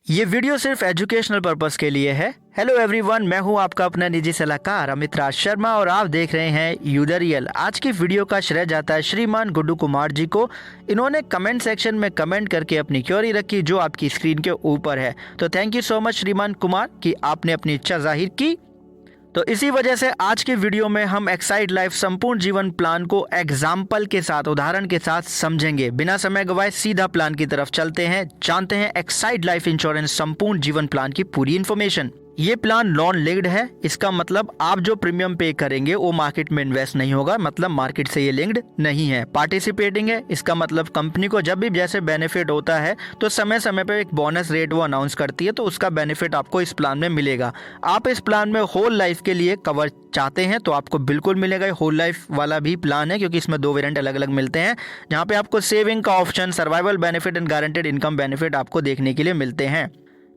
ये वीडियो सिर्फ educational purpose के लिए है। हेलो एवरीवन, मैं हूं आपका अपना निजी सलाहकार अमित राज शर्मा और आप देख रहे हैं यूदरियल। आज की वीडियो का श्रेय जाता है श्रीमान गुड्डू कुमार जी को। इन्होंने कमेंट सेक्शन में कमेंट करके अपनी क्वेरी रखी जो आपकी स्क्रीन के ऊपर है। तो थैंक यू सो मच श्रीमान कुमार कि आपने अपनी इच्छा जाहिर की। तो इसी वजह से आज के वीडियो में हम एक्साइड लाइफ संपूर्ण जीवन प्लान को एग्जाम्पल के साथ, उदाहरण के साथ समझेंगे। बिना समय गवाए सीधा प्लान की तरफ चलते हैं, जानते हैं एक्साइड लाइफ इंश्योरेंस संपूर्ण जीवन प्लान की पूरी इन्फॉर्मेशन। ये प्लान नॉन लिंक्ड है। इसका मतलब आप जो प्रीमियम पे करेंगे वो मार्केट में इन्वेस्ट नहीं होगा, मतलब मार्केट से ये लिंक्ड नहीं है। पार्टिसिपेटिंग है, इसका मतलब कंपनी को जब भी जैसे बेनिफिट होता है तो समय समय पे एक बोनस रेट वो अनाउंस करती है, तो उसका बेनिफिट आपको इस प्लान में मिलेगा। आप इस प्लान में होल लाइफ के लिए कवर चाहते हैं तो आपको बिल्कुल मिलेगा। होल लाइफ वाला भी प्लान है क्योंकि इसमें दो वेरिएंट अलग अलग मिलते हैं, जहाँ पे आपको सेविंग का option, survival benefit and guaranteed income benefit आपको देखने के लिए मिलते हैं।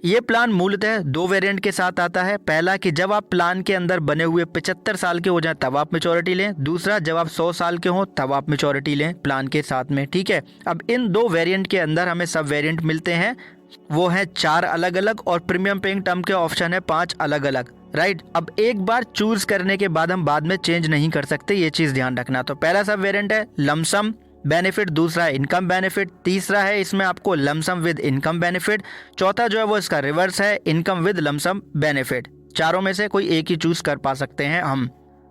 ये प्लान मूलतः दो वेरिएंट के साथ आता है। पहला कि जब आप प्लान के अंदर बने हुए 75 साल के हो जाए तब आप मैच्योरिटी लें। दूसरा, जब आप 100 साल के हो तब आप मैच्योरिटी लें प्लान के साथ में। ठीक है, अब इन दो वेरिएंट के अंदर हमें सब वेरिएंट मिलते हैं, वो है 4 अलग अलग, और प्रीमियम पेइंग टर्म के ऑप्शन है 5 अलग अलग। राइट, अब एक बार चूज करने के बाद हम बाद में चेंज नहीं कर सकते, ये चीज ध्यान रखना। तो पहला सब वेरिएंट है लमसम बेनिफिट, दूसरा है इनकम बेनिफिट, तीसरा है इसमें आपको लमसम विद इनकम बेनिफिट, चौथा जो है वो इसका रिवर्स है इनकम विद लमसम बेनिफिट। चारों में से कोई एक ही चूज कर पा सकते हैं हम।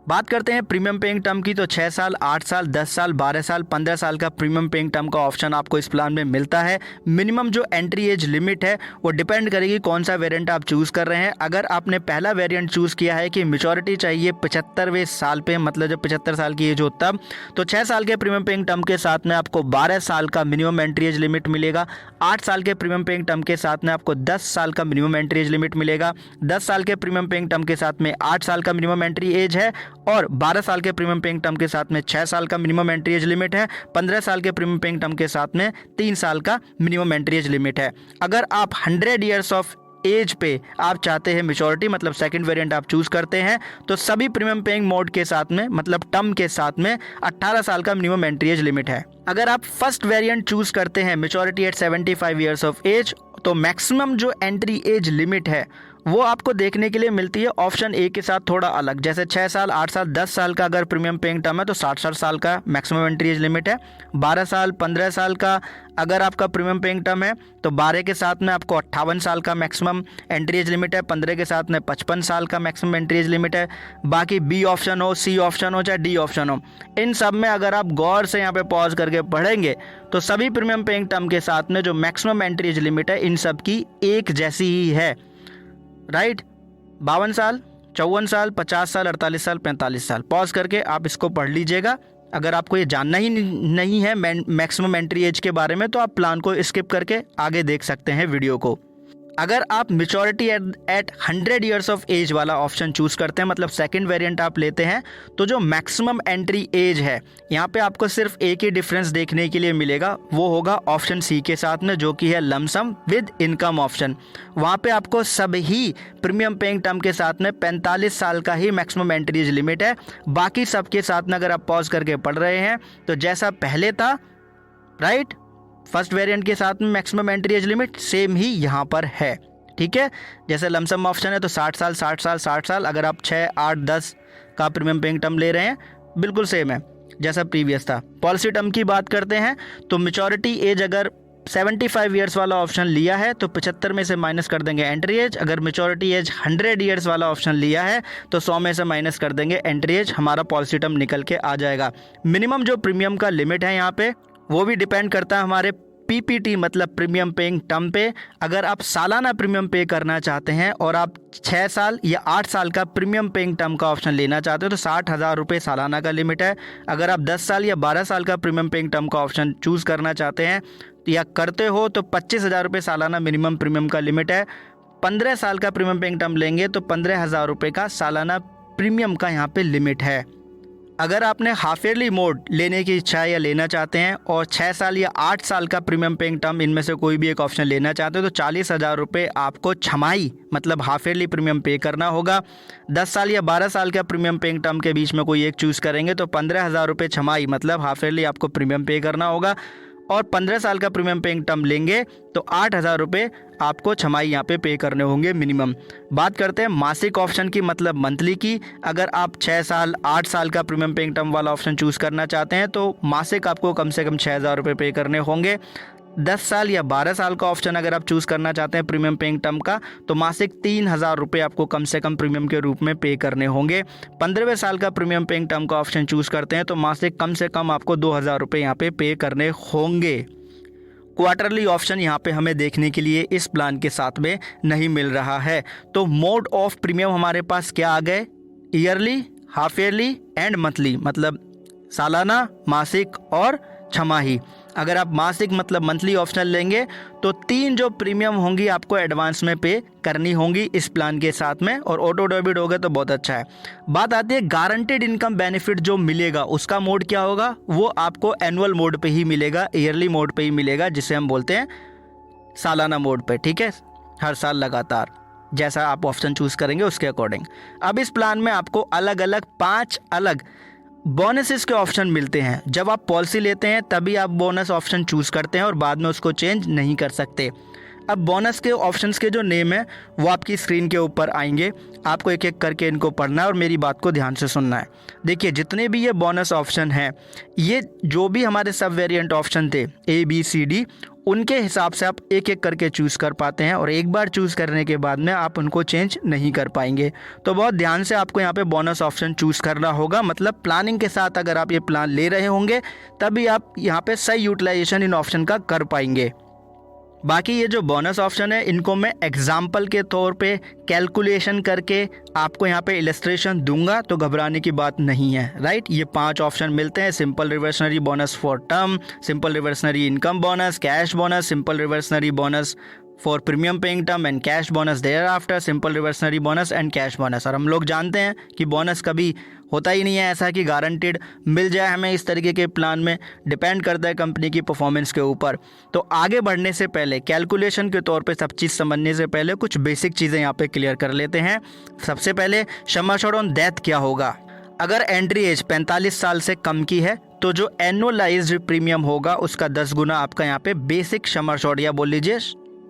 बात करते हैं प्रीमियम पेइंग टर्म की, तो 6 साल, 8 साल, 10 साल, 12 साल, 15 साल का प्रीमियम पेइंग टर्म का ऑप्शन आपको इस प्लान में मिलता है। मिनिमम जो एंट्री एज लिमिट है वो डिपेंड करेगी कौन सा वेरिएंट आप चूज कर रहे हैं। अगर आपने पहला वेरिएंट चूज किया है कि मैच्योरिटी चाहिए 75वें साल पे, मतलब जब 75 साल की एज हो तब, तो 6 साल के प्रीमियम पेइंग टर्म के साथ में आपको 12 साल का मिनिमम एंट्री एज लिमिट मिलेगा। 8 साल के प्रीमियम पेइंग टर्म के साथ में आपको 10 साल का मिनिमम एंट्री एज लिमिट मिलेगा। 10 साल के प्रीमियम पेइंग टर्म के साथ में 8 साल का मिनिमम एंट्री एज है, और 12 साल के प्रीमियम पेइंग टर्म के साथ में 6 साल का मिनिमम एंट्री एज लिमिट है। 15 साल के प्रीमियम पेइंग टर्म के साथ में 3 साल का मिनिमम एंट्री एज लिमिट है। अगर आप 100 ईयर्स ऑफ एज पे आप चाहते हैं मैच्योरिटी, मतलब सेकंड वेरिएंट आप चूज करते हैं, तो सभी प्रीमियम पेइंग मोड के साथ में, मतलब टर्म के साथ में 18 साल का मिनिमम एंट्री एज लिमिट है। अगर आप फर्स्ट वेरिएंट चूज करते हैं maturity at 75 years of age, तो मैक्सिमम जो एंट्री एज लिमिट है वो आपको देखने के लिए मिलती है ऑप्शन ए के साथ थोड़ा अलग। जैसे 6 साल, 8 साल, 10 साल का अगर प्रीमियम पेइंग टर्म है तो 60 साल का मैक्सिमम एंट्री एज लिमिट है। 12 साल, 15 साल का अगर आपका प्रीमियम पेइंग टर्म है तो 12 के साथ में आपको 58 साल का मैक्सिमम एंट्री एज लिमिट है। 15 के साथ में 55 साल का मैक्सिमम एंट्री एज लिमिट है। बाकी बी ऑप्शन हो, सी ऑप्शन हो, चाहे डी ऑप्शन हो, इन सब में अगर आप गौर से यहाँ पे पॉज करके पढ़ेंगे तो सभी प्रीमियम पेइंग टर्म के साथ में जो मैक्सिमम एंट्री एज लिमिट है इन सब की एक जैसी ही है। राइट, 52 साल, 54 साल, 50 साल, 48 साल, 45 साल। पॉज करके आप इसको पढ़ लीजिएगा। अगर आपको ये जानना ही नहीं है मैक्सिमम एंट्री एज के बारे में तो आप प्लान को स्किप करके आगे देख सकते हैं वीडियो को। अगर आप maturity at 100 years of age वाला ऑप्शन चूज करते हैं, मतलब सेकंड वेरिएंट आप लेते हैं, तो जो मैक्सिमम एंट्री एज है यहाँ पे आपको सिर्फ एक ही डिफरेंस देखने के लिए मिलेगा, वो होगा ऑप्शन सी के साथ में, जो कि है लमसम विद इनकम ऑप्शन। वहाँ पे आपको सभी प्रीमियम पेइंग टर्म के साथ में 45 साल का ही मैक्सिमम एंट्री एज लिमिट है। बाकी सबके साथ में अगर आप पॉज करके पढ़ रहे हैं तो जैसा पहले था, राइट, फर्स्ट वेरिएंट के साथ में maximum entry age limit same ही यहाँ पर है। ठीक है, जैसे लमसम ऑप्शन है तो 60 साल, 60 साल, 60 साल। अगर आप 6, 8, 10 का प्रीमियम पेइंग टर्म ले रहे हैं बिल्कुल सेम है जैसा प्रीवियस था। पॉलिसी टर्म की बात करते हैं तो मैच्योरिटी एज अगर 75 ईयर्स वाला ऑप्शन लिया है तो 75 में से माइनस कर देंगे एंट्री एज। अगर मैच्योरिटी एज 100 ईयर्स वाला ऑप्शन लिया है तो 100 में से माइनस कर देंगे एंट्री एज, हमारा पॉलिसी टर्म निकल के आ जाएगा। मिनिमम जो प्रीमियम का लिमिट है यहाँ पे वो भी डिपेंड करता है हमारे पीपीटी, मतलब प्रीमियम पेइंग टर्म पे। अगर आप सालाना प्रीमियम पे करना चाहते हैं और आप 6 साल या 8 साल का प्रीमियम पेइंग टर्म का ऑप्शन लेना चाहते हो तो 60,000 रुपये सालाना का लिमिट है। अगर आप 10 साल या 12 साल का प्रीमियम पेइंग टर्म का ऑप्शन चूज़ करना चाहते हैं या करते हो तो 25,000 रुपये सालाना मिनिमम प्रीमियम का लिमिट है। 15 साल का प्रीमियम पेइंग टर्म लेंगे तो 15,000 रुपये का सालाना प्रीमियम का यहाँ पे लिमिट है। अगर आपने हाफ ईयरली मोड लेने की इच्छा है या लेना चाहते हैं और 6 साल या 8 साल का प्रीमियम पेइंग टर्म इनमें से कोई भी एक ऑप्शन लेना चाहते हो तो 40,000 रुपये आपको छमाही, मतलब हाफ ईयरली प्रीमियम पे करना होगा। 10 साल या 12 साल का प्रीमियम पेइंग टर्म के बीच में कोई एक चूज़ करेंगे तो 15,000 रुपये छमाही, मतलब हाफ ईयरली आपको प्रीमियम पे करना होगा। और 15 साल का प्रीमियम पेइंग टर्म लेंगे तो 8,000 रुपये आपको छमाही यहाँ पे पे करने होंगे मिनिमम। बात करते हैं मासिक ऑप्शन की, मतलब मंथली की। अगर आप 6 साल 8 साल का प्रीमियम पेइंग टर्म वाला ऑप्शन चूज़ करना चाहते हैं तो मासिक आपको कम से कम 6,000 रुपये पे करने होंगे। 10 साल या 12 साल का ऑप्शन अगर आप चूज़ करना चाहते हैं प्रीमियम पेइंग टर्म का तो मासिक 3,000 रुपये आपको कम से कम प्रीमियम के रूप में पे करने होंगे। 15वें साल का प्रीमियम पेइंग टर्म का ऑप्शन चूज़ करते हैं तो मासिक कम से कम आपको 2,000 रुपये यहाँ पे करने होंगे। क्वार्टरली ऑप्शन यहाँ पे हमें देखने के लिए इस प्लान के साथ में नहीं मिल रहा है। तो मोड ऑफ प्रीमियम हमारे पास क्या आ गए? Yearly, half yearly and monthly, मतलब सालाना, मासिक और छमाही। अगर आप मासिक मतलब मंथली ऑप्शन लेंगे तो 3 जो प्रीमियम होंगी आपको एडवांस में पे करनी होंगी इस प्लान के साथ में, और ऑटो डेबिट हो गया तो बहुत अच्छा है। बात आती है गारंटेड इनकम बेनिफिट जो मिलेगा उसका मोड क्या होगा? वो आपको एनुअल मोड पे ही मिलेगा, ईयरली मोड पे ही मिलेगा, जिसे हम बोलते हैं सालाना मोड पे। ठीक है, हर साल लगातार जैसा आप ऑप्शन चूज करेंगे उसके अकॉर्डिंग। अब इस प्लान में आपको अलग अलग 5 अलग बोनसेस के ऑप्शन मिलते हैं। जब आप पॉलिसी लेते हैं तभी आप बोनस ऑप्शन चूज़ करते हैं और बाद में उसको चेंज नहीं कर सकते। अब बोनस के ऑप्शंस के जो नेम है वो आपकी स्क्रीन के ऊपर आएंगे, आपको एक एक करके इनको पढ़ना है और मेरी बात को ध्यान से सुनना है। देखिए, जितने भी ये बोनस ऑप्शन हैं, ये जो भी हमारे सब वेरिएंट ऑप्शन थे ABCD, उनके हिसाब से आप एक एक करके चूज़ कर पाते हैं और एक बार चूज़ करने के बाद में आप उनको चेंज नहीं कर पाएंगे। तो बहुत ध्यान से आपको यहाँ पे बोनस ऑप्शन चूज़ करना होगा, मतलब प्लानिंग के साथ अगर आप ये प्लान ले रहे होंगे तभी आप यहाँ पे सही यूटिलाइजेशन इन ऑप्शन का कर पाएंगे। बाकी ये जो बोनस ऑप्शन है इनको मैं एग्जाम्पल के तौर पे कैलकुलेशन करके आपको यहाँ पे इलस्ट्रेशन दूंगा, तो घबराने की बात नहीं है। राइट, ये 5 ऑप्शन मिलते हैं। Simple reversionary bonus for term, simple reversionary income bonus, cash bonus, simple reversionary bonus for premium paying term and cash bonus thereafter, simple reversionary bonus and cash bonus. और हम लोग जानते हैं कि bonus कभी होता ही नहीं है ऐसा कि गारंटेड मिल जाए हमें इस तरीके के प्लान में, डिपेंड करता है कंपनी की परफॉर्मेंस के ऊपर। तो आगे बढ़ने से पहले, कैलकुलेशन के तौर पे सब चीज़ समझने से पहले कुछ बेसिक चीज़ें यहाँ पे क्लियर कर लेते हैं। सबसे पहले सम एश्योर्ड ऑन डेथ क्या होगा? अगर एंट्री एज 45 साल से कम की है तो जो एनुअलाइज्ड प्रीमियम होगा उसका 10 गुना आपका यहाँ पे बेसिक सम एश्योर्ड, या बोल लीजिए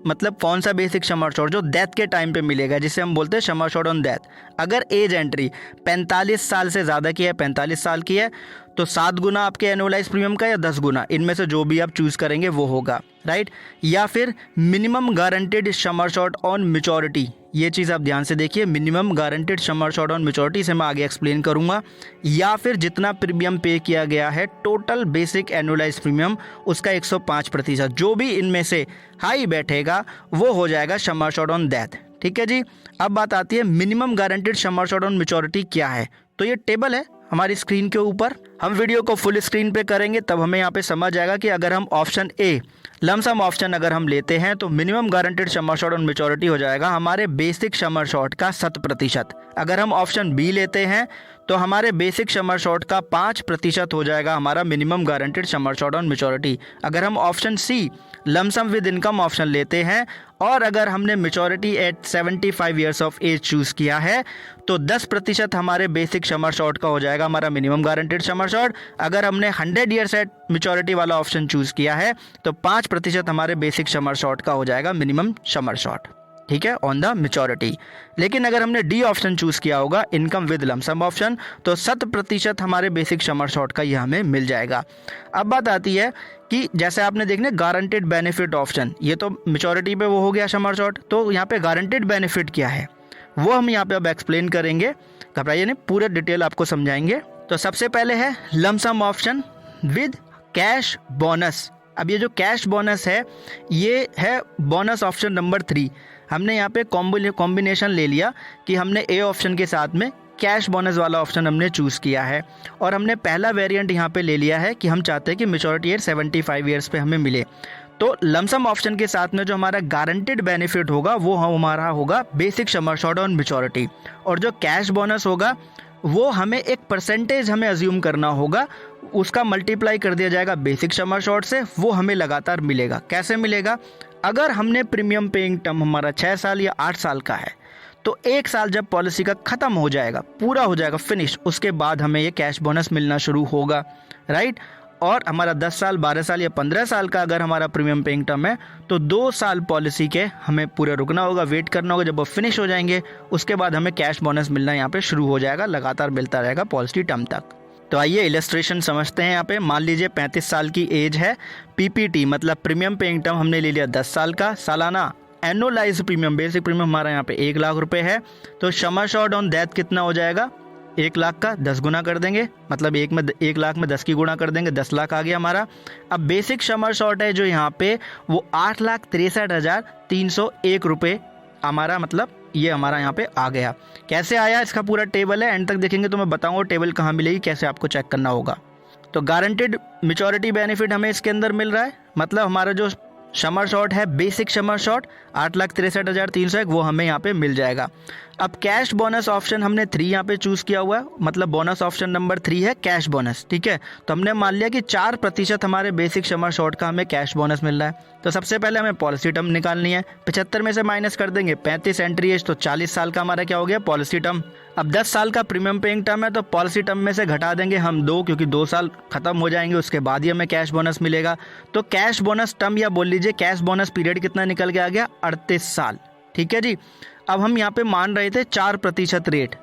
मतलब कौन सा बेसिक सम एश्योर्ड, जो डेथ के टाइम पे मिलेगा, जिसे हम बोलते हैं सम एश्योर्ड ऑन डेथ। अगर एज एंट्री 45 साल से ज़्यादा की है, 45 साल की है, तो 7 गुना आपके एनुअलाइज प्रीमियम का या 10 गुना, इनमें से जो भी आप चूज़ करेंगे वो होगा। राइट, या फिर minimum guaranteed sum assured on maturity, ये चीज़ आप ध्यान से देखिए, minimum guaranteed sum assured on maturity से मैं आगे एक्सप्लेन करूंगा। या फिर जितना प्रीमियम पे किया गया है टोटल बेसिक एनुअलाइज प्रीमियम उसका 105%, जो भी इनमें से हाई बैठेगा वो हो जाएगा सम एश्योर्ड ऑन डेथ। ठीक है जी। अब बात आती है minimum guaranteed sum assured on maturity क्या है। तो ये टेबल है हमारी स्क्रीन के ऊपर, हम वीडियो को फुल स्क्रीन पे करेंगे तब हमें यहाँ पे समझ आएगा कि अगर हम ऑप्शन ए लमसम ऑप्शन अगर हम लेते हैं तो minimum guaranteed sum assured on maturity हो जाएगा हमारे बेसिक सम एश्योर्ड का 7%। अगर हम ऑप्शन बी लेते हैं तो हमारे बेसिक सम एश्योर्ड का 5% हो जाएगा हमारा minimum guaranteed sum assured on maturity. अगर हम option C lump sum with income option लेते हैं और अगर हमने maturity at 75 years of age choose किया है तो 10% हमारे बेसिक सम एश्योर्ड का हो जाएगा हमारा मिनिमम गारंटेड सम एश्योर्ड। अगर हमने 100 ईयर्स एट मैच्योरिटी वाला ऑप्शन चूज़ किया है तो 5% हमारे बेसिक सम एश्योर्ड का हो जाएगा मिनिमम सम एश्योर्ड। ठीक है, ऑन द मैच्योरिटी। लेकिन अगर हमने डी ऑप्शन चूज़ किया होगा इनकम विद लमसम ऑप्शन तो 7% हमारे बेसिक सम एश्योर्ड का ये हमें मिल जाएगा। अब बात आती है कि जैसे आपने देखने गारंटेड बेनिफिट ऑप्शन, ये तो मैच्योरिटी पे वो हो गया सम एश्योर्ड, तो यहाँ पे गारंटेड बेनिफिट क्या है वो हम यहाँ पे अब एक्सप्लेन करेंगे, घबराइए नहीं, पूरे डिटेल आपको समझाएंगे। तो सबसे पहले है lump sum option with cash bonus. अब ये जो कैश बोनस है ये है बोनस ऑप्शन नंबर 3। हमने यहाँ पे कॉम्बिनेशन ले लिया कि हमने ए ऑप्शन के साथ में कैश बोनस वाला ऑप्शन हमने चूज़ किया है और हमने पहला वेरिएंट यहाँ पे ले लिया है कि हम चाहते हैं कि मैच्योरिटी एट 75 ईयर्स पे हमें मिले। तो लमसम ऑप्शन के साथ में जो हमारा गारंटेड बेनिफिट होगा वो हमारा होगा basic sum assured on maturity, और जो कैश बोनस होगा वो हमें एक परसेंटेज हमें अज्यूम करना होगा, उसका मल्टीप्लाई कर दिया जाएगा बेसिक सम एश्योर्ड से, वो हमें लगातार मिलेगा। कैसे मिलेगा? अगर हमने प्रीमियम पेइंग टर्म हमारा 6 साल या 8 साल का है तो 1 साल जब पॉलिसी का ख़त्म हो जाएगा, पूरा हो जाएगा, फिनिश, उसके बाद हमें ये कैश बोनस मिलना शुरू होगा। राइट, और हमारा 10 साल, 12 साल या 15 साल का अगर हमारा प्रीमियम पेइंग टर्म है तो 2 साल पॉलिसी के हमें पूरे रुकना होगा, वेट करना होगा। जब वो फिनिश हो जाएंगे उसके बाद हमें कैश बोनस मिलना यहाँ पे शुरू हो जाएगा, लगातार मिलता रहेगा पॉलिसी टर्म तक। तो आइए इलस्ट्रेशन समझते हैं। यहाँ पे मान लीजिए 35 साल की एज है, पीपीटी मतलब प्रीमियम पेइंग टर्म हमने ले लिया 10 साल का, सालाना एनुअलाइज प्रीमियम, बेसिक प्रीमियम हमारा यहाँ पे 1 लाख रुपए है। तो सम एश्योर्ड ऑन डेथ कितना हो जाएगा, 1 लाख का 10 गुना कर देंगे, मतलब 1 लाख में 10 की गुणा कर देंगे, 10 लाख आ गया हमारा। अब बेसिक सम एश्योर्ड है जो यहाँ पे वो 8,63,301 रुपये हमारा, मतलब ये हमारा यहाँ पे आ गया। कैसे आया इसका पूरा टेबल है, एंड तक देखेंगे तो मैं बताऊंगा टेबल कहाँ मिलेगी, कैसे आपको चेक करना होगा। तो गारंटेड मैच्योरिटी बेनिफिट हमें इसके अंदर मिल रहा है, मतलब हमारा जो सम एश्योर्ड है, बेसिक सम एश्योर्ड 8,63,301 वो हमें यहाँ पे मिल जाएगा। अब कैश बोनस ऑप्शन हमने 3 यहाँ पे चूज किया हुआ है, मतलब बोनस ऑप्शन नंबर 3 है कैश बोनस, ठीक है। तो हमने मान लिया कि 4% हमारे बेसिक सम एश्योर्ड का हमें कैश बोनस मिल रहा है। तो सबसे पहले हमें पॉलिसी टर्म निकालनी है, 75 में से माइनस कर देंगे 35 एंट्री एज, तो 40 साल का हमारा क्या हो गया पॉलिसी टर्म। अब 10 साल का प्रीमियम पेइंग टर्म है तो पॉलिसी टर्म में से घटा देंगे हम 2, क्योंकि 2 साल खत्म हो जाएंगे उसके बाद ही हमें कैश बोनस मिलेगा। तो कैश बोनस टर्म या बोल लीजिए कैश बोनस पीरियड कितना निकल के आ गया, 38 साल, ठीक है जी। अब हम यहाँ पे मान रहे थे 4% रेट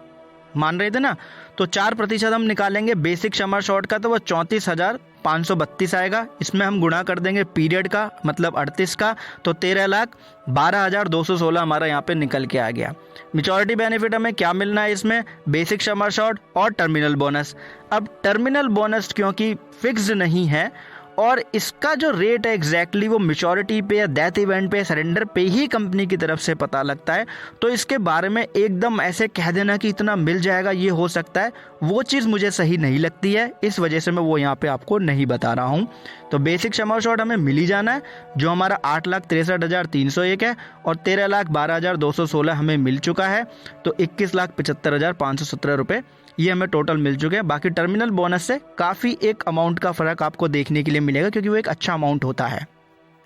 मान रहे थे ना, तो 4% हम निकालेंगे बेसिक सम एश्योर्ड का, तो वो 34,532 आएगा। इसमें हम गुणा कर देंगे पीरियड का, मतलब 38 का, तो 13,12,216 हमारा यहाँ पे निकल के आ गया। मैच्योरिटी बेनिफिट हमें क्या मिलना है इसमें, बेसिक सम एश्योर्ड और टर्मिनल बोनस। अब टर्मिनल बोनस क्योंकि फिक्स्ड नहीं है और इसका जो रेट है एग्जैक्टली वो मैच्योरिटी पे या डेथ इवेंट पे, सरेंडर पे ही कंपनी की तरफ से पता लगता है, तो इसके बारे में एकदम ऐसे कह देना कि इतना मिल जाएगा ये हो सकता है, वो चीज़ मुझे सही नहीं लगती है, इस वजह से मैं वो यहाँ पे आपको नहीं बता रहा हूँ। तो बेसिक सम एश्योर्ड हमें मिल ही जाना है, जो हमारा 8,63,301 है, और 13,12,216 हमें मिल चुका है, तो 21,75,517 रुपये ये हमें टोटल मिल चुके हैं। बाकी टर्मिनल बोनस से काफ़ी एक अमाउंट का फ़र्क आपको देखने के लिए मिलेगा, क्योंकि वो एक अच्छा अमाउंट होता है,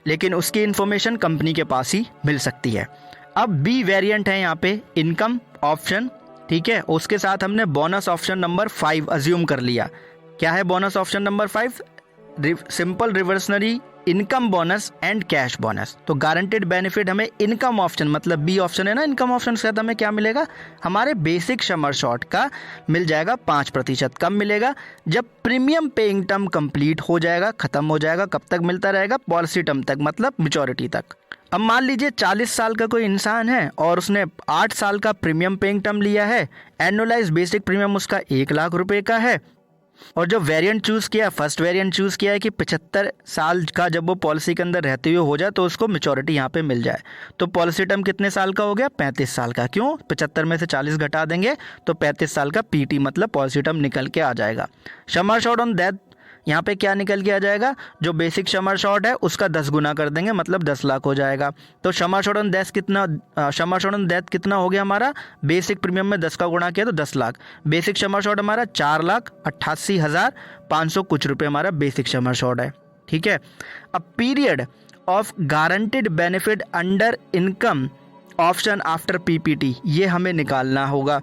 लेकिन उसकी इन्फॉर्मेशन कंपनी के पास ही मिल सकती है। अब बी वेरिएंट है यहाँ पे इनकम ऑप्शन, ठीक है, उसके साथ हमने बोनस ऑप्शन नंबर 5 अज्यूम कर लिया। क्या है bonus option number 5, simple reversionary income bonus and cash bonus. तो गारंटेड बेनिफिट हमें इनकम ऑप्शन, मतलब बी ऑप्शन है ना, इनकम ऑप्शन के साथ हमें क्या मिलेगा, हमारे बेसिक सम एश्योर्ड का मिल जाएगा 5%। कब मिलेगा, जब प्रीमियम पेइंग टर्म कंप्लीट हो जाएगा, खत्म हो जाएगा। कब तक मिलता रहेगा, पॉलिसी टर्म तक, मतलब मैच्योरिटी तक। अब मान लीजिए 40 साल का कोई इंसान है और उसने 8 साल का प्रीमियम पेइंग टर्म लिया है, एनुअलाइज बेसिक प्रीमियम उसका 1 लाख रुपए का है, और जो वेरिएंट चूज़ किया, फर्स्ट वेरिएंट चूज़ किया है कि 75 साल का जब वो पॉलिसी के अंदर रहते हुए हो जाए तो उसको मैच्योरिटी यहाँ पे मिल जाए। तो पॉलिसी टर्म कितने साल का हो गया, 35 साल का। क्यों, 75 में से 40 घटा देंगे तो 35 साल का पीटी मतलब पॉलिसी टर्म निकल के आ जाएगा। सम एश्योर्ड ऑन डेथ यहाँ पे क्या निकल के आ जाएगा, जो बेसिक सम एश्योर्ड है उसका 10 गुना कर देंगे, मतलब 10 लाख हो जाएगा। तो सम एश्योर्ड ऑन डेथ कितना हो गया हमारा, बेसिक प्रीमियम में 10 का गुणा किया तो 10 लाख। बेसिक सम एश्योर्ड हमारा 4,88,500 कुछ रुपए हमारा बेसिक सम एश्योर्ड है, ठीक है। अब period of guaranteed benefit under income option after PPT, ये हमें निकालना होगा,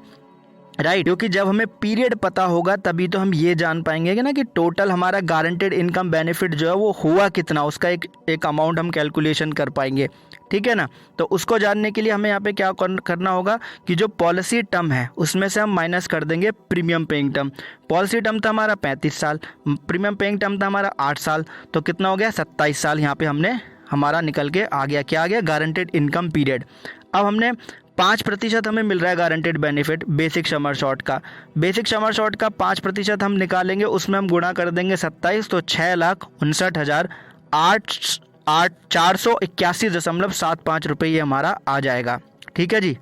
राइट, क्योंकि जब हमें पीरियड पता होगा तभी तो हम ये जान पाएंगे कि ना कि टोटल हमारा गारंटेड इनकम बेनिफिट जो है वो हुआ कितना, उसका एक अमाउंट हम कैलकुलेशन कर पाएंगे, ठीक है ना। तो उसको जानने के लिए हमें यहाँ पे क्या करना होगा कि जो पॉलिसी टर्म है उसमें से हम माइनस कर देंगे premium paying term. Policy term था हमारा 35 साल, प्रीमियम पेइंग टर्म था हमारा 8 साल, तो कितना हो गया 27 साल यहाँ पे हमने हमारा निकल के आ गया। क्या आ गया, गारंटेड इनकम पीरियड। अब हमने 5% हमें मिल रहा है guaranteed benefit basic sum assured का। बेसिक सम एश्योर्ड का 5% हम निकालेंगे, उसमें हम गुणा कर देंगे 27, तो 6,59,481.75 रुपये ये हमारा आ जाएगा, ठीक है जी।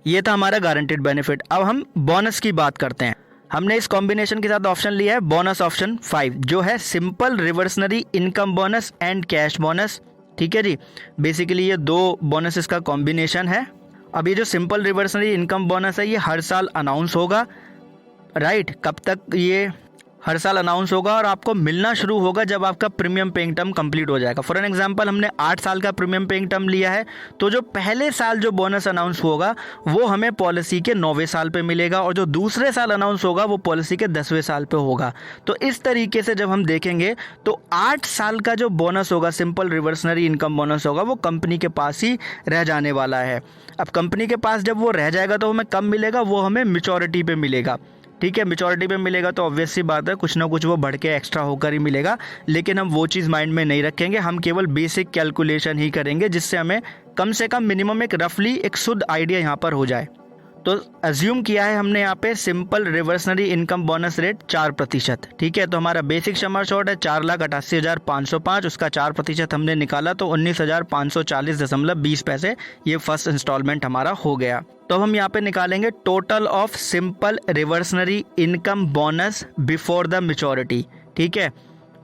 ये था हमारा गारंटेड बेनिफिट। अब हम बोनस की बात करते हैं। हमने इस कॉम्बिनेशन के साथ ऑप्शन लिया है बोनस ऑप्शन 5, जो है simple reversionary income bonus and cash bonus, ठीक है जी। बेसिकली ये 2 बोनसेस का कॉम्बिनेशन है। अब ये जो सिंपल रिवर्सनरी इनकम बोनस है ये हर साल अनाउंस होगा, राइट। कब तक ये हर साल अनाउंस होगा और आपको मिलना शुरू होगा जब आपका प्रीमियम पेइंग टर्म कंप्लीट हो जाएगा। फॉर एन एग्जांपल हमने 8 साल का प्रीमियम पेइंग टर्म लिया है, तो जो पहले साल जो बोनस अनाउंस होगा वो हमें पॉलिसी के 9वें साल पे मिलेगा और जो दूसरे साल अनाउंस होगा वो पॉलिसी के 10वें साल पे होगा। तो इस तरीके से जब हम देखेंगे तो 8 साल का जो बोनस होगा, सिंपल रिवर्सनरी इनकम बोनस होगा, वो कंपनी के पास ही रह जाने वाला है। अब कंपनी के पास जब वो रह जाएगा तो हमें कब मिलेगा, वो हमें मैच्योरिटी पे मिलेगा। ठीक है, मैच्योरिटी पे मिलेगा तो ऑब्वियस सी बात है कुछ ना कुछ वो बढ़ के एक्स्ट्रा होकर ही मिलेगा, लेकिन हम वो चीज़ माइंड में नहीं रखेंगे। हम केवल बेसिक कैलकुलेशन ही करेंगे जिससे हमें कम से कम मिनिमम एक रफली एक शुद्ध आइडिया यहाँ पर हो जाए। तो अज्यूम किया है हमने यहाँ पे simple reversionary income bonus rate 4%। ठीक है, तो हमारा बेसिक समर शॉर्ट है 4,88,505, उसका 4% हमने निकाला तो 19,540.20 पैसे ये फर्स्ट इंस्टॉलमेंट हमारा हो गया। तो अब हम यहाँ पे निकालेंगे total of simple reversionary income bonus before the maturity. ठीक है,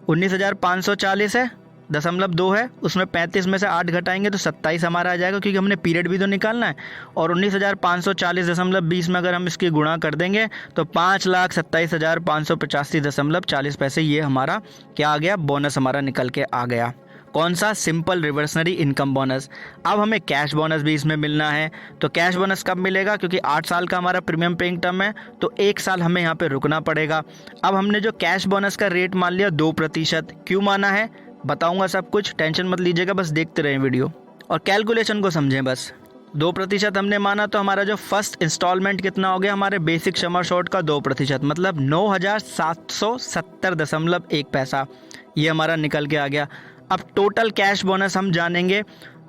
19,540 है, 0.2 है, उसमें 35 में से 8 घटाएंगे तो 27 हमारा आ जाएगा, क्योंकि हमने पीरियड भी तो निकालना है। और 19,540.20 में अगर हम इसकी गुणा कर देंगे तो 5,27,585.40 पैसे ये हमारा क्या आ गया, बोनस हमारा निकल के आ गया। कौन सा, सिंपल रिवर्सनरी इनकम बोनस। अब हमें कैश बोनस भी इसमें मिलना है, तो कैश बोनस कब मिलेगा, क्योंकि 8 साल का हमारा प्रीमियम पेइंग टर्म है तो 1 साल हमें यहाँ पे रुकना पड़ेगा। अब हमने जो कैश बोनस का रेट मान लिया 2%, क्यों माना है बताऊंगा सब कुछ, टेंशन मत लीजिएगा, बस देखते रहें वीडियो और कैलकुलेशन को समझें। बस 2% हमने माना तो हमारा जो फर्स्ट इंस्टॉलमेंट कितना हो गया, हमारे बेसिक समर शॉर्ट का 2%, मतलब 9,770.1 पैसा ये हमारा निकल के आ गया। अब टोटल कैश बोनस हम जानेंगे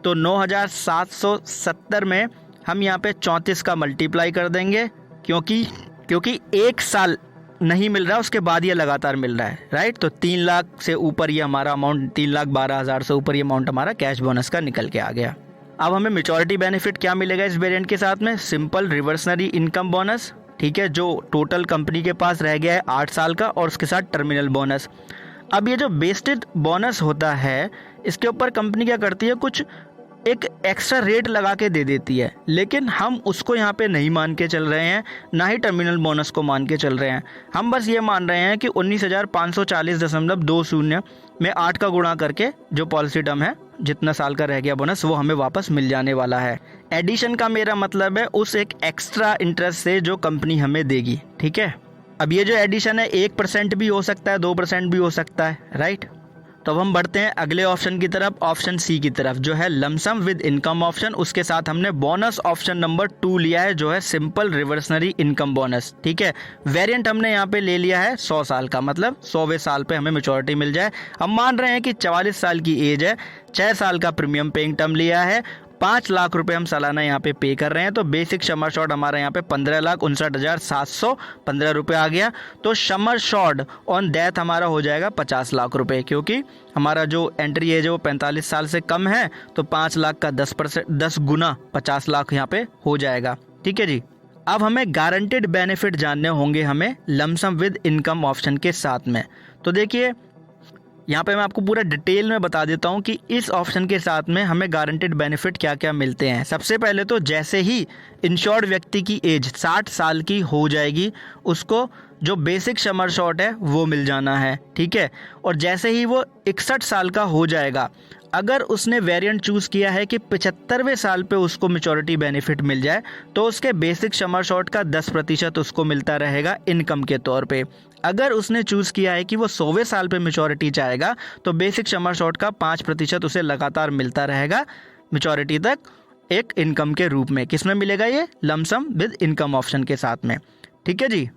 तो 9,770 में हम यहाँ पे 34 का मल्टीप्लाई कर देंगे, क्योंकि 1 साल नहीं मिल रहा, उसके बाद ये लगातार मिल रहा है, राइट। तो 3 लाख से ऊपर ये हमारा अमाउंट, 3,12,000 से ऊपर ये अमाउंट हमारा कैश बोनस का निकल के आ गया। अब हमें मैच्योरिटी बेनिफिट क्या मिलेगा इस वेरिएंट के साथ में, सिंपल रिवर्सनरी इनकम बोनस। ठीक है, जो टोटल कंपनी के पास रह गया है 8 साल का, और उसके साथ टर्मिनल बोनस। अब ये जो बेस्टेड बोनस होता है इसके ऊपर कंपनी क्या करती है, कुछ एक एक्स्ट्रा रेट लगा के दे देती है, लेकिन हम उसको यहाँ पे नहीं मान के चल रहे हैं, ना ही टर्मिनल बोनस को मान के चल रहे हैं। हम बस ये मान रहे हैं कि 19,540.20 में 8 का गुणा करके जो पॉलिसी टर्म है, जितना साल का रह गया बोनस, वो हमें वापस मिल जाने वाला है। एडिशन का मेरा मतलब है उस एक एक्स्ट्रा इंटरेस्ट से जो कंपनी हमें देगी। ठीक है, अब ये जो एडिशन है 1% भी हो सकता है, 2% भी हो सकता है, राइट। तो अब हम बढ़ते हैं अगले ऑप्शन की तरफ, ऑप्शन सी की तरफ, जो है लमसम विद इनकम ऑप्शन। उसके साथ हमने बोनस ऑप्शन नंबर 2 लिया है, जो है सिंपल रिवर्सनरी इनकम बोनस। ठीक है, वेरिएंट हमने यहाँ पे ले लिया है 100 साल का, मतलब 100वें साल पे हमें मैच्योरिटी मिल जाए। हम मान रहे हैं कि 44 साल की एज है, 6 साल का प्रीमियम पेइंग टर्म लिया है, 5 लाख रुपए हम सालाना यहाँ पे पे कर रहे हैं। तो बेसिक समर शॉर्ट हमारा यहाँ पे 15,59,715 रुपये आ गया। तो समर शॉर्ट ऑन डेथ हमारा हो जाएगा 50 लाख रुपए, क्योंकि हमारा जो एंट्री एज है वो 45 साल से कम है, तो 5 लाख का 10 गुना 50 लाख यहाँ पे हो जाएगा। ठीक है जी। अब हमें गारंटेड बेनिफिट जानने होंगे हमें लमसम विद इनकम ऑप्शन के साथ में। तो देखिए यहाँ पे मैं आपको पूरा डिटेल में बता देता हूँ कि इस ऑप्शन के साथ में हमें गारंटेड बेनिफिट क्या क्या मिलते हैं। सबसे पहले तो जैसे ही इंश्योर्ड व्यक्ति की एज 60 साल की हो जाएगी, उसको जो बेसिक समर शॉर्ट है वो मिल जाना है। ठीक है, और जैसे ही वो 61 साल का हो जाएगा, अगर उसने वेरिएंट चूज़ किया है कि 75वें साल पे उसको मैच्योरिटी बेनिफिट मिल जाए, तो उसके बेसिक समर शॉर्ट का 10% उसको मिलता रहेगा इनकम के तौर पे। अगर उसने चूज़ किया है कि वो 100वें साल पे मैच्योरिटी चाहेगा, तो बेसिक समर शॉर्ट का 5% उसे लगातार मिलता रहेगा मैच्योरिटी तक, एक इनकम के रूप में। किस में मिलेगा ये, लमसम विद इनकम ऑप्शन के साथ में। ठीक है जी।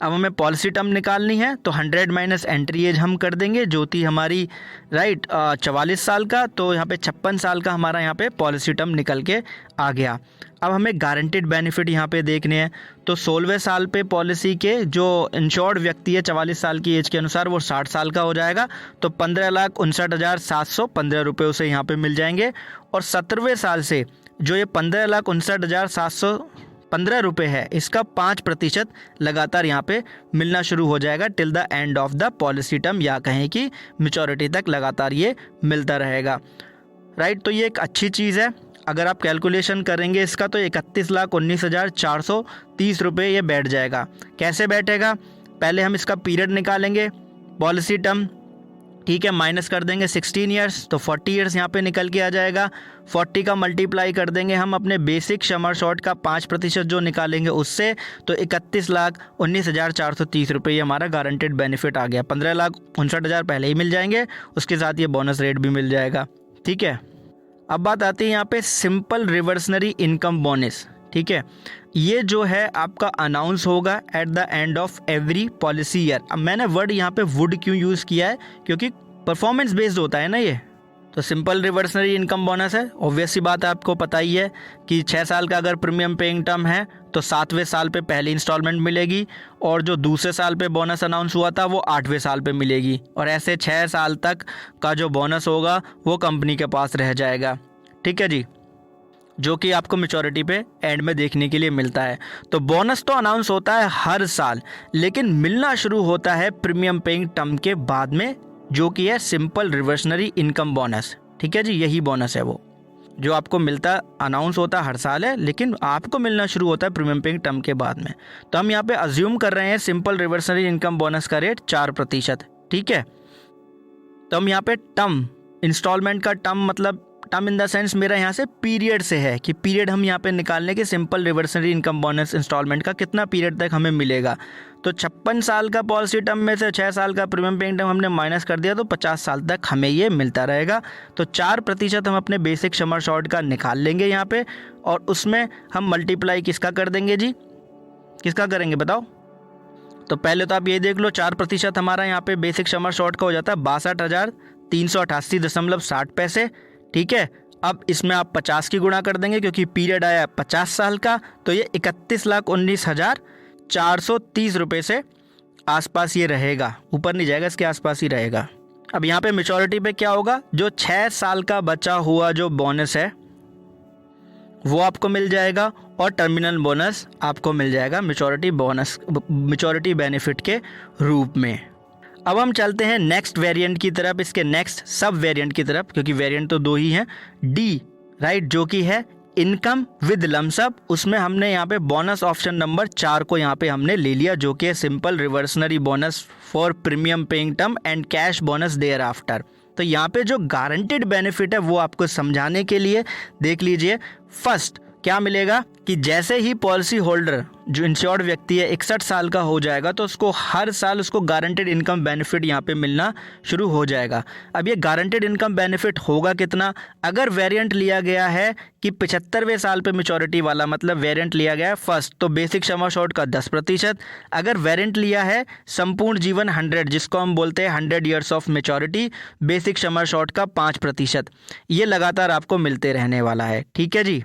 अब हमें पॉलिसी टर्म निकालनी है, तो 100 माइनस एंट्री एज हम कर देंगे, जो थी हमारी 44 साल का, तो यहाँ पे 56 साल का हमारा यहाँ पे पॉलिसी टर्म निकल के आ गया। अब हमें गारंटेड बेनिफिट यहाँ पे देखने हैं, तो 16वें साल पे पॉलिसी के जो इंश्योर्ड व्यक्ति है 44 साल की एज के अनुसार, वो 60 साल का हो जाएगा, तो 15,59,715 रुपये उसे यहाँ पे मिल जाएंगे। और 17वें साल से जो ये 15,59,715 रुपये है, इसका 5% लगातार यहाँ पे मिलना शुरू हो जाएगा till the end of the policy term, या कहें कि मैच्योरिटी तक लगातार ये मिलता रहेगा, राइट। तो ये एक अच्छी चीज़ है। अगर आप कैलकुलेशन करेंगे इसका, तो 31,19,430 रुपये ये बैठ जाएगा। कैसे बैठेगा, पहले हम इसका पीरियड निकालेंगे, पॉलिसी टर्म, ठीक है, माइनस कर देंगे 16 ईयर्स, तो 40 ईयर्स यहाँ पे निकल के आ जाएगा। 40 का मल्टीप्लाई कर देंगे हम अपने बेसिक सम एश्योर्ड का 5% जो निकालेंगे उससे, तो 31,19,430 रुपये ये हमारा गारंटेड बेनिफिट आ गया। 15,59,000 पहले ही मिल जाएंगे, उसके साथ ये बोनस रेट भी मिल जाएगा, ठीक है। अब बात आती है यहाँ पे सिंपल रिवर्सनरी इनकम बोनस, ठीक है। ये जो है आपका अनाउंस होगा at the end of every policy year. अब मैंने वर्ड यहाँ पे वुड क्यों यूज़ किया है, क्योंकि परफॉर्मेंस बेस्ड होता है ना ये। तो सिंपल रिवर्सनरी इनकम बोनस है, ऑब्वियस सी बात है, आपको पता ही है कि 6 साल का अगर प्रीमियम पेइंग टर्म है तो 7वें साल पे पहली इंस्टॉलमेंट मिलेगी, और जो दूसरे साल पे बोनस अनाउंस हुआ था वो 8वें साल पे मिलेगी, और ऐसे 6 साल तक का जो बोनस होगा वो कंपनी के पास रह जाएगा, ठीक है जी, जो कि आपको मैच्योरिटी पे एंड में देखने के लिए मिलता है। तो बोनस तो अनाउंस होता है हर साल, लेकिन मिलना शुरू होता है प्रीमियम पेइंग टर्म के बाद में, जो कि है सिंपल रिवर्सनरी इनकम बोनस, ठीक है जी। यही बोनस है वो जो आपको मिलता, अनाउंस होता हर साल है, लेकिन आपको मिलना शुरू होता है प्रीमियम पेइंग टर्म के बाद में। तो हम यहाँ पे अज्यूम कर रहे हैं सिंपल रिवर्सनरी इनकम बोनस का रेट 4%, ठीक है। तो हम यहाँ पे टर्म, इंस्टॉलमेंट का टर्म मतलब टर्म इन द सेंस मेरा यहाँ से पीरियड से है कि पीरियड हम यहाँ पे निकालने के simple reversionary income bonus instalment का कितना पीरियड तक हमें मिलेगा। तो 56 साल का पॉलिसी टर्म में से 6 साल का प्रीमियम पेइंग टर्म हमने माइनस कर दिया, तो 50 साल तक हमें ये मिलता रहेगा। तो 4% हम अपने बेसिक सम एश्योर्ड का निकाल लेंगे यहाँ पे, और उसमें हम मल्टीप्लाई किसका कर देंगे जी, किसका करेंगे बताओ। तो पहले तो आप ये देख लो, 4% हमारा यहाँ पे बेसिक सम एश्योर्ड का हो जाता है 62,388.60 पैसे, ठीक है। अब इसमें आप 50 की गुणा कर देंगे क्योंकि पीरियड आया 50 साल का, तो ये 31,19,430 रुपये से आसपास ये रहेगा, ऊपर नहीं जाएगा, इसके आसपास ही रहेगा। अब यहाँ पे मैच्योरिटी पे क्या होगा, जो 6 साल का बचा हुआ जो बोनस है वो आपको मिल जाएगा, और टर्मिनल बोनस आपको मिल जाएगा मैच्योरिटी बोनस, मैच्योरिटी बेनिफिट के रूप में। अब हम चलते हैं नेक्स्ट वेरिएंट की तरफ, इसके नेक्स्ट सब वेरिएंट की तरफ, क्योंकि वेरिएंट तो 2 ही हैं। डी राइट, जो कि है इनकम विद लमसम, उसमें हमने यहाँ पे बोनस ऑप्शन नंबर 4 को यहाँ पे हमने ले लिया, जो कि है simple reversionary bonus for premium paying term and cash bonus thereafter. तो यहाँ पे जो गारंटेड बेनिफिट है वो आपको समझाने के लिए देख लीजिए। फर्स्ट क्या मिलेगा कि जैसे ही पॉलिसी होल्डर जो इंश्योर्ड व्यक्ति है 61 साल का हो जाएगा, तो उसको हर साल उसको गारंटेड इनकम बेनिफिट यहाँ पे मिलना शुरू हो जाएगा। अब ये गारंटेड इनकम बेनिफिट होगा कितना, अगर वेरिएंट लिया गया है कि 75वें साल पे मैच्योरिटी वाला, मतलब वेरिएंट लिया गया है फर्स्ट, तो बेसिक सम एश्योर्ड का 10%। अगर वेरिएंट लिया है संपूर्ण जीवन 100, जिसको हम बोलते हैं 100 years of maturity, basic sum assured का 5%, ये लगातार आपको मिलते रहने वाला है, ठीक है जी।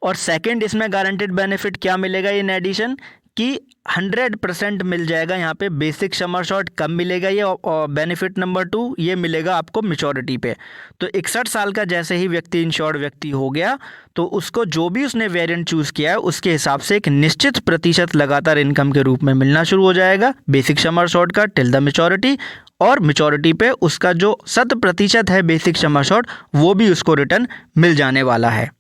और सेकंड इसमें गारंटेड बेनिफिट क्या मिलेगा इन एडिशन, कि 100% मिल जाएगा यहाँ पे बेसिक सम एश्योर्ड। कब मिलेगा ये, और बेनिफिट नंबर 2 ये मिलेगा आपको मैच्योरिटी पे। तो 61 साल का जैसे ही व्यक्ति इंश्योर्ड व्यक्ति हो गया, तो उसको जो भी उसने वेरिएंट चूज़ किया है उसके हिसाब से एक निश्चित प्रतिशत लगातार इनकम के रूप में मिलना शुरू हो जाएगा बेसिक सम एश्योर्ड का टिल द मैच्योरिटी, और मैच्योरिटी पे उसका जो 100% है बेसिक सम एश्योर्ड वो भी उसको रिटर्न मिल जाने वाला है,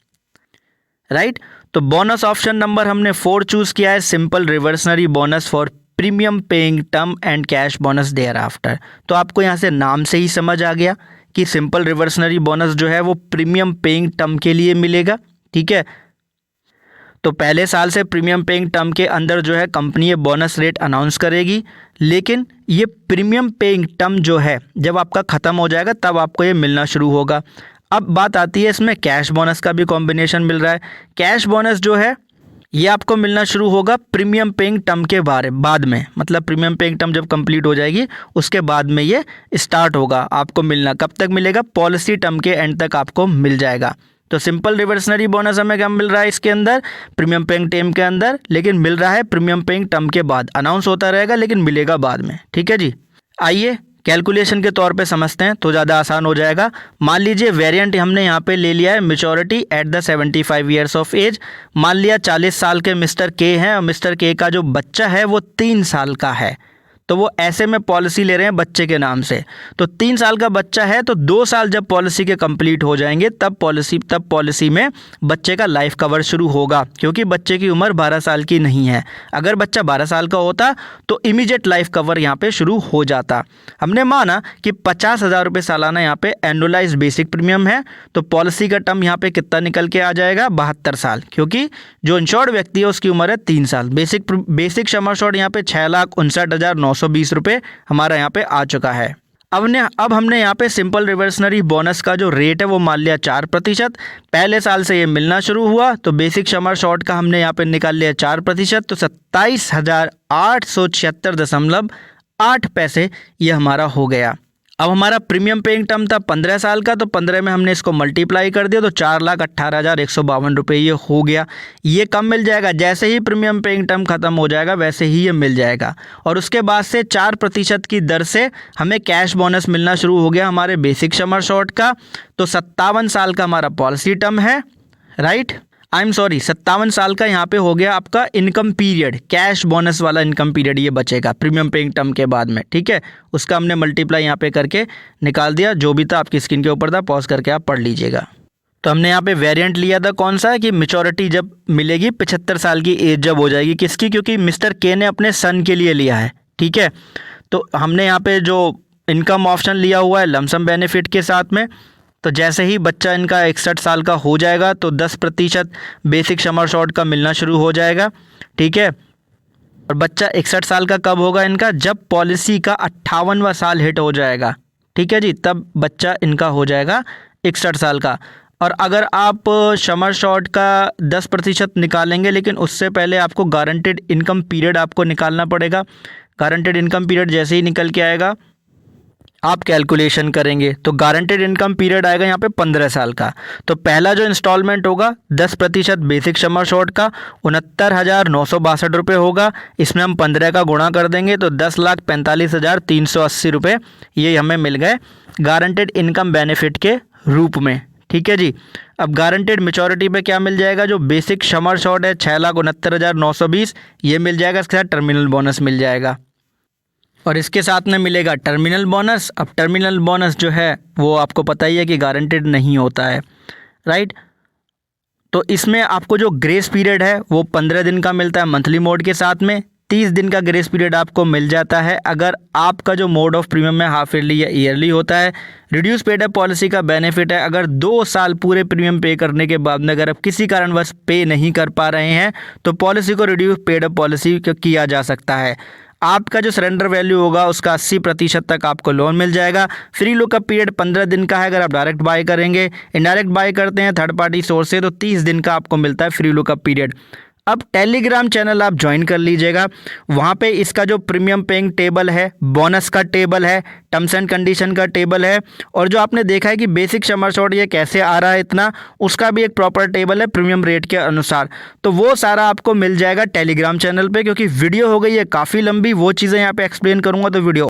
राइट। तो बोनस ऑप्शन नंबर हमने 4 चूज किया है, simple reversionary bonus for premium paying term and cash bonus thereafter. तो आपको यहाँ से नाम से ही समझ आ गया कि सिंपल रिवर्सनरी बोनस जो है वो प्रीमियम पेइंग टर्म के लिए मिलेगा, ठीक है। तो पहले साल से प्रीमियम पेइंग टर्म के अंदर जो है कंपनी ये बोनस रेट अनाउंस करेगी, लेकिन ये प्रीमियम पेइंग टर्म जो है जब आपका ख़त्म हो जाएगा तब आपको ये मिलना शुरू होगा। अब बात आती है इसमें कैश बोनस का भी कॉम्बिनेशन मिल रहा है। कैश बोनस जो है ये आपको मिलना शुरू होगा प्रीमियम पेइंग टर्म के बाद में, मतलब प्रीमियम पेइंग टर्म जब कंप्लीट हो जाएगी उसके बाद में ये स्टार्ट होगा आपको मिलना। कब तक मिलेगा, पॉलिसी टर्म के एंड तक आपको मिल जाएगा। तो सिंपल रिवर्सनरी बोनस हमें क्या मिल रहा है इसके अंदर, प्रीमियम पेइंग टर्म के अंदर, लेकिन मिल रहा है प्रीमियम पेइंग टर्म के बाद। अनाउंस होता रहेगा लेकिन मिलेगा बाद में, ठीक है जी। आइए कैलकुलेशन के तौर पे समझते हैं तो ज़्यादा आसान हो जाएगा। मान लीजिए वेरिएंट हमने यहाँ पे ले लिया है maturity at the 75 years of age. मान लिया 40 साल के मिस्टर के हैं और मिस्टर के का जो बच्चा है वो 3 साल का है, तो वो ऐसे में पॉलिसी ले रहे हैं बच्चे के नाम से। तो 3 साल का बच्चा है तो 2 साल जब पॉलिसी के कंप्लीट हो जाएंगे तब पॉलिसी में बच्चे का लाइफ कवर शुरू होगा, क्योंकि बच्चे की उम्र 12 साल की नहीं है। अगर बच्चा 12 साल का होता तो इमीडिएट लाइफ कवर यहाँ पे शुरू हो जाता। हमने माना कि 50,000 रुपये सालाना यहाँ पे एनुअलाइज बेसिक प्रीमियम है, तो पॉलिसी का टर्म यहाँ पे कितना निकल के आ जाएगा, 72 साल, क्योंकि जो इंश्योर्ड व्यक्ति है उसकी उम्र है 3 साल। बेसिक सम एश्योर्ड यहाँ पे 6,59,920 रुपये हमारा यहाँ पे आ चुका है। अब हमने यहाँ पे सिंपल रिवर्सनरी बोनस का जो रेट है वो मान लिया 4%। पहले साल से ये मिलना शुरू हुआ तो बेसिक सम एश्योर्ड का हमने यहाँ पे निकाल लिया 4%, तो 27,876.8 ये हमारा हो गया। अब हमारा प्रीमियम पेइंग टर्म था 15 साल का, तो 15 में हमने इसको मल्टीप्लाई कर दिया तो 4,18,152 रुपये ये हो गया। ये कम मिल जाएगा, जैसे ही प्रीमियम पेइंग टर्म ख़त्म हो जाएगा वैसे ही ये मिल जाएगा। और उसके बाद से 4% की दर से हमें कैश बोनस मिलना शुरू हो गया हमारे बेसिक सम एश्योर्ड का। तो 57 साल का हमारा पॉलिसी टर्म है, राइट, 57 साल का यहाँ पे हो गया आपका इनकम पीरियड, कैश बोनस वाला इनकम पीरियड ये बचेगा प्रीमियम पेइंग टर्म के बाद में, ठीक है। उसका हमने मल्टीप्लाई यहाँ पे करके निकाल दिया, जो भी था आपकी स्क्रीन के ऊपर था, पॉज करके आप पढ़ लीजिएगा। तो हमने यहाँ पे वेरिएंट लिया था कौन सा है कि मैच्योरिटी जब मिलेगी 75 साल की एज जब हो जाएगी किसकी, क्योंकि मिस्टर के ने अपने सन के लिए लिया है, ठीक है। तो हमने यहाँ पे जो इनकम ऑप्शन लिया हुआ है लमसम बेनिफिट के साथ में, तो जैसे ही बच्चा इनका 61 साल का हो जाएगा तो 10% बेसिक सम एश्योर्ड का मिलना शुरू हो जाएगा, ठीक है। और बच्चा 61 साल का कब होगा इनका, जब पॉलिसी का 58वां साल हिट हो जाएगा, ठीक है जी, तब बच्चा इनका हो जाएगा 61 साल का। और अगर आप सम एश्योर्ड का 10% निकालेंगे, लेकिन उससे पहले आपको गारंटेड इनकम पीरियड आपको निकालना पड़ेगा। गारंटेड इनकम पीरियड जैसे ही निकल के आएगा आप कैलकुलेशन करेंगे तो गारंटेड इनकम पीरियड आएगा यहाँ पे 15 साल का। तो पहला जो इंस्टॉलमेंट होगा 10% बेसिक सम एश्योर्ड का 69,962 रुपये होगा। इसमें हम 15 का गुणा कर देंगे तो 10,45,380 रुपये ये हमें मिल गए गारंटेड इनकम बेनिफिट के रूप में, ठीक है जी। अब गारंटेड मैच्योरिटी पे क्या मिल जाएगा, जो बेसिक सम एश्योर्ड है 6,69,920 ये मिल जाएगा, इसके साथ टर्मिनल बोनस मिल जाएगा और इसके साथ में मिलेगा टर्मिनल बोनस। अब टर्मिनल बोनस जो है वो आपको पता ही है कि गारंटेड नहीं होता है, राइट। तो इसमें आपको जो ग्रेस पीरियड है वो 15 दिन का मिलता है मंथली मोड के साथ में, 30 दिन का ग्रेस पीरियड आपको मिल जाता है अगर आपका जो मोड ऑफ प्रीमियम है हाफ ईयरली या ईयरली होता है। रिड्यूस पेड अप पॉलिसी का बेनिफिट है अगर 2 साल पूरे प्रीमियम पे करने के बाद में अगर आप किसी कारणवश पे नहीं कर पा रहे हैं तो पॉलिसी को रिड्यूस पेड अप पॉलिसी किया जा सकता है। आपका जो सरेंडर वैल्यू होगा उसका 80% तक आपको लोन मिल जाएगा। फ्री लुकअप पीरियड 15 दिन का है अगर आप डायरेक्ट बाय करेंगे। इनडायरेक्ट बाय करते हैं थर्ड पार्टी सोर्स से तो 30 दिन का आपको मिलता है फ्री लुकअप पीरियड। अब टेलीग्राम चैनल आप ज्वाइन कर लीजिएगा, वहाँ पे इसका जो प्रीमियम पेइंग टेबल है, बोनस का टेबल है, टर्म्स एंड कंडीशन का टेबल है और जो आपने देखा है कि बेसिक सम एश्योर्ड ये कैसे आ रहा है इतना, उसका भी एक प्रॉपर टेबल है प्रीमियम रेट के अनुसार। तो वो सारा आपको मिल जाएगा टेलीग्राम चैनल पे, क्योंकि वीडियो हो गई है काफ़ी लंबी, वो चीज़ें यहाँ पे एक्सप्लेन करूँगा तो वीडियो